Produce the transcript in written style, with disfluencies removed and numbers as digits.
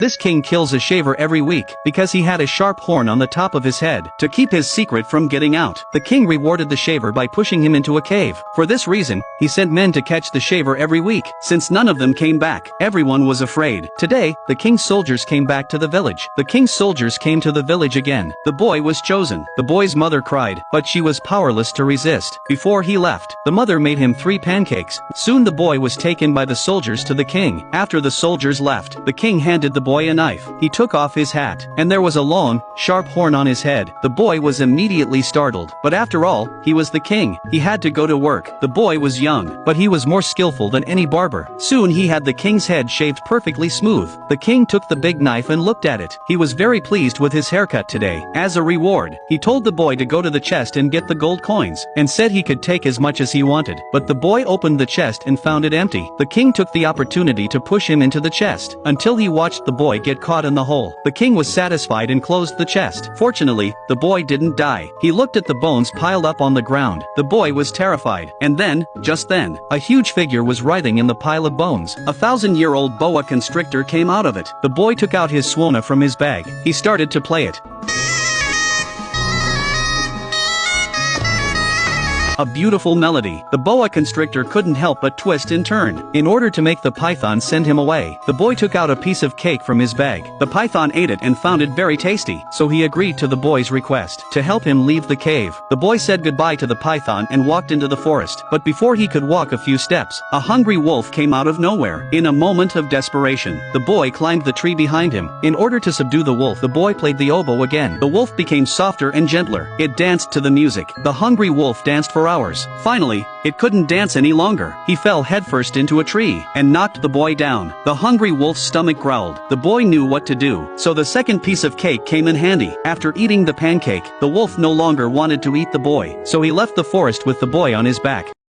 This king kills a shaver every week because he had a sharp horn on the top of his head to keep his secret from getting out. The king rewarded the shaver by pushing him into a cave. For this reason, he sent men to catch the shaver every week. Since none of them came back, everyone was afraid. Today, the king's soldiers came back to the village. The king's soldiers came to the village again. The boy was chosen. The boy's mother cried, but she was powerless to resist. Before he left, the mother made him 3 pancakes. Soon the boy was taken by the soldiers to the king. After the soldiers left, the king handed the boy a knife. He took off his hat, and there was a long, sharp horn on his head. The boy was immediately startled, but after all, he was the king. He had to go to work. The boy was young, but he was more skillful than any barber. Soon he had the king's head shaved perfectly smooth. The king took the big knife and looked at it. He was very pleased with his haircut today. As a reward, he told the boy to go to the chest and get the gold coins, and said he could take as much as he wanted. But the boy opened the chest and found it empty. The king took the opportunity to push him into the chest, until he watched the boy get caught in the hole. The king was satisfied and closed the chest. Fortunately, the boy didn't die. He looked at the bones piled up on the ground. The boy was terrified. And then, just then, a huge figure was writhing in the pile of bones. A 1,000-year-old boa constrictor came out of it. The boy took out his swona from his bag. He started to play it. A beautiful melody. The boa constrictor couldn't help but twist and turn. In order to make the python send him away, the boy took out a piece of cake from his bag. The python ate it and found it very tasty, so he agreed to the boy's request to help him leave the cave. The boy said goodbye to the python and walked into the forest. But before he could walk a few steps, a hungry wolf came out of nowhere. In a moment of desperation, the boy climbed the tree behind him. In order to subdue the wolf, the boy played the oboe again. The wolf became softer and gentler. It danced to the music. The hungry wolf danced for hours. Finally, it couldn't dance any longer. He fell headfirst into a tree and knocked the boy down. The hungry wolf's stomach growled. The boy knew what to do, so the second piece of cake came in handy. After eating the pancake, the wolf no longer wanted to eat the boy, so he left the forest with the boy on his back.